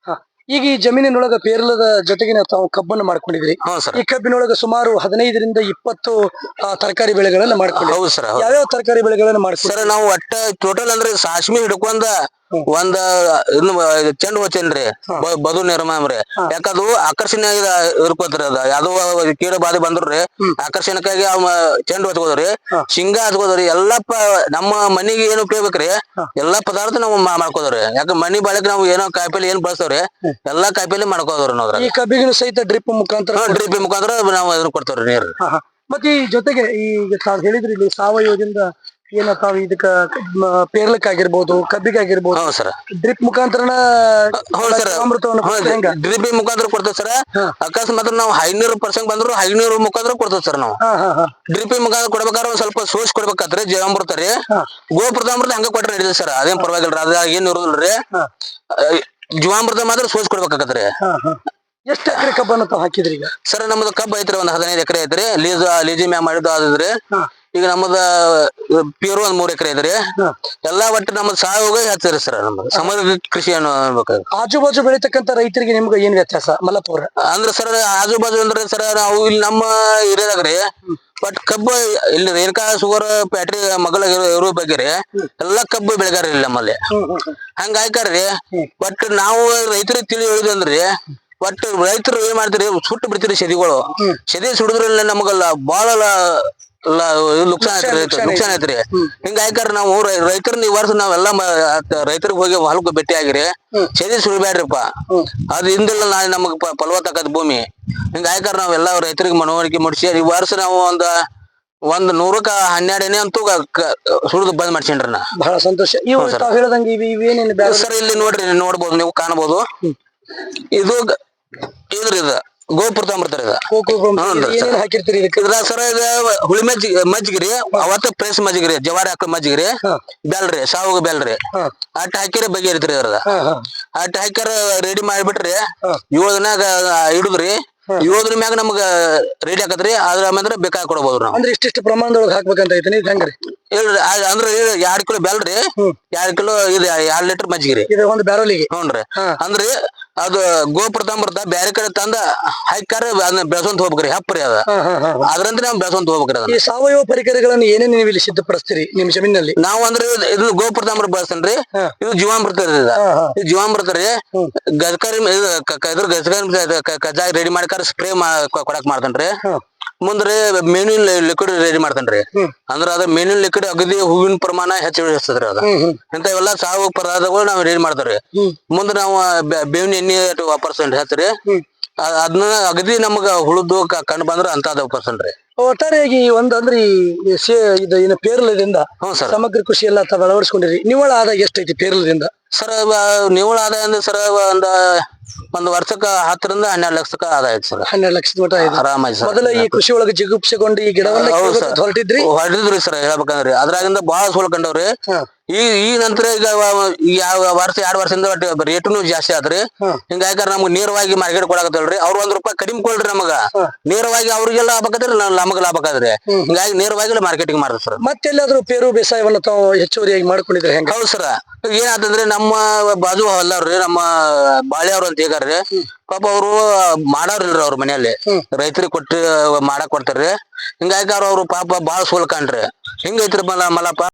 ಹ. ಈಗ ಈ ಜಮೀನಿನೊಳಗ ಪೇರಲದ ಜೊತೆಗಿನ ತಾವು ಕಬ್ಬನ್ನು ಮಾಡ್ಕೊಂಡಿದ್ರಿ. ಹೌದು ಸರ್. ಈ ಕಬ್ಬಿನೊಳಗ ಸುಮಾರು 15ರಿಂದ 20 ತರಕಾರಿ ಬೆಳೆಗಳನ್ನ ಮಾಡ್ಕೊಂಡಿದ್ರಿ. ಹೌದು ಸರ್. ಯಾವ್ಯಾವ ತರಕಾರಿ ಬೆಳೆಗಳನ್ನ ಸರ್ ಮಾಡ್ಕೊಂಡಿದ್ರಿ? ನಾವು ಒಟ್ಟ ಟೋಟಲ್ ಅಂದ್ರೆ ಸಾಸ್ಮಿ ಹಿಡ್ಕೊಂಡ ಒಂದ್ ಚೆಂಡ್ ಹೋಗ್ತೇನ್ರಿ ಬದು ನಿರ್ಮಾಮ್ರಿ. ಯಾಕದು ಆಕರ್ಷಣೆ ಇರ್ಕೋತ್ರಿ ಅದ ಯಾವ್ದೋ ಕೀಡ ಬಾಧೆ ಬಂದ್ರಿ ಆಕರ್ಷಣಕ್ಕಾಗಿ ಚೆಂಡ್ ಹೊತ್ಕೋದ್ರಿ, ಶೇಂಗಾ ಹಚ್ಕೋದ್ರಿ. ಎಲ್ಲಾ ನಮ್ಮ ಮನಿಗೆ ಏನು ಉಪಯೋಗಕ್ರಿ ಎಲ್ಲಾ ಪದಾರ್ಥ ನಾವು ಮಾಡ್ಕೋದ್ರಿ. ಯಾಕ ಮನಿ ಬಾಳಕ್ ನಾವು ಏನೋ ಕಾಯಿಪಲ್ಲೆ ಏನ್ ಬಳಸ್ತವ್ರಿ ಎಲ್ಲಾ ಕಾಯಿಪಲ್ಲೆ ಮಾಡ್ಕೋದ್ರಿ ನಾವ್. ಈ ಕಬ್ಬಿಗಿನ ಸಹಿತ ಡ್ರಿಪ್ ಮುಖಾಂತರ ಡ್ರಿಪ್ ಮುಖಾಂತರ ನಾವು ಇದನ್ನ ಕೊಡ್ತೇವ್ರಿ ನೀರ್. ಮತ್ತೆ ಈ ಜೊತೆಗೆ ಈಗ ತಾವ್ ಹೇಳಿದ್ರಿ ಇಲ್ಲಿ ಸಾವಯವದಿಂದ ಏನ ತಾವ್ ಇದಕ್ಕ ಪೇರ್ಲಕ್ಕಾಗಿರ್ಬೋದು ಕಬ್ಬಿಗಾಗಿರ್ಬೋದು ಹೌದು ಸರ್. ಡ್ರಿಪ್ ಮುಖಾಂತರನ ಅಮೃತವನ್ನು ಹೆಂಗ ಡ್ರಿಪ್ ಮುಖಾಂತರ ಕೊಡ್ತೇವೆ ಸರ್. ಅಕಸ್ಮಾತ್ ನಾವು 500% ಬಂದ್ರು 500 ಮುಖಾಂತರ ಕೊಡ್ತೇವೆ ಸರ್ ನಾವು. ಡ್ರಿಪ್ ಮುಖಾಂತರ ಕೊಡ್ಬೇಕಾದ್ರೆ ಒಂದ್ ಸ್ವಲ್ಪ ಸೋಸ್ ಕೊಡ್ಬೇಕಾತ್ರಿ ಜೀವಾಮೃತ ರೀ. ಗೋಪ್ರತಾಮೃತ ಹಂಗ ಕೊಟ್ರೆ ನಡೀತದೆ ಸರ್, ಅದೇನ್ ಪರವಾಗಿಲ್ರಿ, ಅದ ಏನ್ ಇರೋದಿಲ್ರಿ. ಜೀವಾಮೃತ ಮಾತ್ರ ಸೋಸ್ ಕೊಡ್ಬೇಕಾಗತ್ರಿ. ಎಷ್ಟು ಎಕರೆ ಕಬ್ಬನ್ನು ತಾವ್ ಹಾಕಿದ್ರಿ ಈಗ? ಸರ್ ನಮ್ದು ಕಬ್ಬ ಐತ್ರಿ ಒಂದ್ 15 ಎಕರೆ ಐತ್ರಿ. ಲೀಜಿ ಮ್ಯಾಗ ಮಾಡಿದ್ದು ಆದ್ರಿ. ಈಗ ನಮ್ಮದ ಪ್ಯೂರ್ ಒಂದ್ 3 ಎಕರೆ ಐತ್ರಿ. ಎಲ್ಲಾ ಒಟ್ಟು ನಮ್ಮದ್ ಸಾವಯವ ಹಚ್ಚಿರಿ ಸರ್. ನಮ್ದು ಸಮಗ್ರ ಕೃಷಿ ಅನ್ಬೇಕು. ಆಜು ಬಾಜು ಬೆಳಿತಕ್ಕಂತ ರೈತರಿಗೆ ನಿಮ್ಗೆ ಏನ್ ವ್ಯತ್ಯಾಸ ಮಲ್ಲಪುರ ಅಂದ್ರೆ ಸರ್? ಆಜು ಬಾಜು ಅಂದ್ರೆ ಸರ್ ನಾವು ಇಲ್ಲಿ ನಮ್ಮ ಏರಿಯಾದಾಗ್ರಿ ಬಟ್ ಕಬ್ಬು ಇಲ್ಲಿ ರೇಣುಕಾ ಶುಗರ್ ಫ್ಯಾಕ್ಟ್ರಿ ಮಗಳ ಇರೋ ಬಗ್ಗೆ ರೀ ಎಲ್ಲಾ ಕಬ್ಬು ಬೆಳೆಗಾರ ಇಲ್ಲಿ ನಮ್ಮಲ್ಲಿ ಹಂಗ ಹಾಕಾರ್ರಿ. ಬಟ್ ನಾವು ರೈತರಿಗೆ ತಿಳಿ ಹೇಳಿದಂದ್ರಿ ಬಟ್ ರೈತರು ಏನ್ ಮಾಡ್ತೀರಿ ಸುಟ್ಟು ಬಿಡ್ತೀರಿ ಸದಿಗಳು. ಸದಿ ಸುಡಿದ್ರಲ್ಲಿ ನಮಗಲ್ಲ ಬಾಳ ನುಕ್ಸಾನ್ ಐತ್ರಿ. ಹಿಂಗ ಹಾಕಾರ ನಾವು ರೈತರನ್ನ ಈ ವರ್ಷ ನಾವೆಲ್ಲಾ ರೈತರಿಗೆ ಹೋಗಿ ಹೊಲಕ್ಕೆ ಭೇಟಿ ಆಗಿರಿ ಸದಿ ಸುಡಬ್ಯಾಡ್ರಿಪ್ಪ, ಅದ್ ಹಿಂದಿಲ್ಲ ನಾಳೆ ನಮಗ್ ಫಲವತ್ತಾಕತ್ ಭೂಮಿ. ಹಿಂಗ ಹಾಕಾರ ನಾವೆಲ್ಲಾ ರೈತರಿಗೆ ಮನವರಿಕೆ ಮುಡಿಸಿ ಈ ವರ್ಷ ನಾವು ಒಂದ್ 100ಕ್ಕ 12 ಅಂತೂ ಸುಡುದು ಬಂದ್ ಮಾಡ್ಸೇನ್ರಿ ನಾ. ಬಹಳ ಸಂತೋಷ. ಹೇಳದಂಗೆ ಇವೇನೇನು ಸರ್ ಇಲ್ಲಿ ನೋಡ್ರಿ, ನೋಡ್ಬೋದು, ನೀವು ಕಾಣಬಹುದು. ಇದು ಇದ್ರಿ ಇದು ಗೋಪೃತಾಮೃತ ಹಾಕಿರ್ತೀರಿ ಸರ್. ಇದು ಹುಳಿ ಮಜ್ಜಿಗಿರಿ ಅವತ್ತ ಪ್ರೆಸ್ ಮಜ್ಜಿಗಿರಿ, ಜವಾರಿ ಹಾಕೋ ಮಜ್ಜಿಗಿರಿ, ಬೆಲ್ರಿ, ಸಾವಾಗ ಬೆಲ್ರಿ ಅಟ್ ಹಾಕಿರ ಬಗೆಹರಿತ್ರಿ ಅದ್ರದ. ಅಟ್ ಹಾಕ್ಯಾರ ರೆಡಿ ಮಾಡಿಬಿಟ್ರಿ 7 ದಿನಾಗ ಇಡುದ್ರಿ. 7 ದಿನ ಮ್ಯಾಗ ನಮ್ಗ ರೆಡಿ ಆಕತ್ರಿ. ಅದ್ರ ಆಮೇಲೆ ಬೇಕಾಗಿ ಕೊಡ್ಬೋದು ನಾವು. ಅಂದ್ರೆ ಇಷ್ಟಿಷ್ಟು ಪ್ರಮಾಣದೊಳಗೆ ಹಾಕ್ಬೇಕಂತ ಐತಿ ಹೆಂಗ್ರಿ? ಇಲ್ರಿ ಅಂದ್ರೆ 2 ಕಿಲೋ ಬೆಲ್ರಿ, 2 ಕಿಲೋ ಇದು 2 ಲೀಟರ್ ಮಜ್ಜಿಗಿರಿ ಒಂದು ಬ್ಯಾರೋಲಿಗೆ. ಹ್ಞೂನ್ರಿ. ಅಂದ್ರಿ ಅದು ಗೋಪ್ರತಾಮೃತ ಬ್ಯಾರೆ ಕಡೆ ತಂದ ಹಾಕ್ಯಾರ ಅದನ್ನ ಬೆಳ್ಸೊಂತ ಹೋಗ್ಬೇಕ್ರಿ. ಹಪ್ಪ್ರಿ ಅದ ಅದ್ರಂದ್ರೆ ನಾವ್ ಬೆಳ್ಸೊಂತ ಹೋಗ್ಬೇಕ್ರಿ ಅದನ್ನ. ಈ ಸಾವಯವ ಪರಿಕರಗಳನ್ನು ಏನೇನು ನೀವು ಇಲ್ಲಿ ಸಿದ್ಧಪಡಿಸ್ತೀರಿ ನಿಮ್ ಜಮೀನಲ್ಲಿ? ನಾವ್ ಅಂದ್ರೆ ಇದು ಗೋಪ್ರತಾಮೃತ ಬಳಸ್ತೇನ್ರಿ. ಇದು ಜೀವಾಮೃತ ರೀ. ಇದು ಜೀವಾಮೃತ ರೀ. ಗಜಕಾರಿ ಕಜಾಯ ರೆಡಿ ಮಾಡ್ಕಾರ ಸ್ಪ್ರೇ ಕೊಡಕ್ ಮಾಡ್ತೇನ್ರಿ. ಮುಂದ್ರಿ ಮೇನಿನ್ ಲಿಕ್ವಿಡ್ ರೆಡಿ ಮಾಡ್ತೇನ್ರಿ. ಅಂದ್ರ ಅದ ಮೇನಿನ್ ಲಿಕ್ವಿಡ್ ಅಗದಿ ಹೂವಿನ ಪ್ರಮಾಣ ಹೆಚ್ಚಿಸ್ತದ್ರಿ. ಅದ ಇಂಥವೆಲ್ಲಾ ಸಾವಯವ ಪದಾರ್ಥಗಳು ನಾವ್ ರೆಡಿ ಮಾಡ್ತಾವ್ರಿ. ಮುಂದ್ ನಾವು ಬೇವಿನ ಎಣ್ಣೆ ವಾಪರ್ಸೇನ್ರಿ ಹಚ್ಚ್ರಿ. ಅದನ್ನ ಅಗದಿ ನಮಗ ಹುಳುದು ಕಂಡು ಬಂದ್ರ ಅಂತದ ವಾಪರ್ಸೇನ್ರಿ. ಒಟ್ಟಾರೆಯಾಗಿ ಅಂದ್ರೆ ಇದು ಪೇರಲದಿಂದ ಸಮಗ್ರ ಕೃಷಿ ಎಲ್ಲ ತಾವು ಅಳವಡಿಸ್ಕೊಂಡಿರಿ. ನಿವ್ವಳ ಆದಾಯ ಎಷ್ಟೈತಿ ಪೇರಲದಿಂದ? ಸರ್ ನಿವ್ವಳ ಆದಾಯ ಅಂದ್ರೆ ಸರ್ ಒಂದ್ ವರ್ಷಕ್ಕ 10ರಿಂದ 12 ಲಕ್ಷಕ್ಕ ಆದಾಯ ಐತಿ ಸರ್. 12 ಲಕ್ಷದ ಮಟ ಆರಾಮಾಗಿ ಸರ್. ಮೊದಲ ಈ ಕೃಷಿ ಒಳಗೆ ಜಿಗುಪ್ಸೆಗೊಂಡು ಈ ಗಿಡವನ್ನ ಹೊರಟಿದ್ರಿ ಸರ್ ಹೇಳ್ಬೇಕಂದ್ರಿ. ಅದ್ರಾಗಿಂದ ಬಾಳ ಸೋಲ್ಕೊಂಡವ್ರಿ. ಈ ನಂತರ ಈಗ ವರ್ಷ 2 ವರ್ಷದಿಂದ ರೇಟುನು ಜಾಸ್ತಿ ಆದ್ರಿ. ಹಿಂಗಾಕ ನಮ್ಗೆ ನೇರವಾಗಿ ಮಾರ್ಕೆಟ್ ಕೊಡಕತ್ತಲ್ರಿ. ಅವ್ರು ₹1 ಕಡಿಮೆ ಕೊಡ್ರಿ ನಮಗ. ನೇರವಾಗಿ ಅವ್ರಿಗೆಲ್ಲ ಲಾಭ ಆಕತ್ರಿ, ನಮಗ ಲಾಭ ಆಕತ್ರಿ. ಹಿಂಗಾಗಿ ನೇರವಾಗಿ ಮಾರ್ಕೆಟಿಂಗ್ ಮಾಡ್ರಿ ಸರ್. ಮತ್ತೆಲ್ಲಾದ್ರೂ ಪೇರು ಬೇಸಾಯವನ್ನ ತಾವು ಹೆಚ್ಚುವರಿಯಾಗಿ ಮಾಡ್ಕೊಂಡಿದ್ರೆ ಹೆಂಗ? ಹೌದು ಸರ್. ಏನಾತಂದ್ರೆ ನಮ್ಮ ಬಾಜು ಹೊಲ್ದವ್ರಿ ನಮ್ಮ ಬಾಳೆ ಅವ್ರ ಅಂತ ಹೇಗಾರ್ರಿ ಪಾಪ ಅವ್ರು ಮಾಡಾರಿಲ್ರಿ. ಅವ್ರ ಮನೆಯಲ್ಲಿ ರೈತರಿಗೆ ಕೊಟ್ಟು ಮಾಡಕ್ ಕೊಡ್ತಾರ್ರಿ. ಹಿಂಗಾಗಿ ಅವ್ರು ಪಾಪ ಬಾಳ ಸೋಲ್ಕಂಡ್ರಿ. ಹಿಂಗೈತ್ರಿ ಮಲ್ಲಪ್ಪ.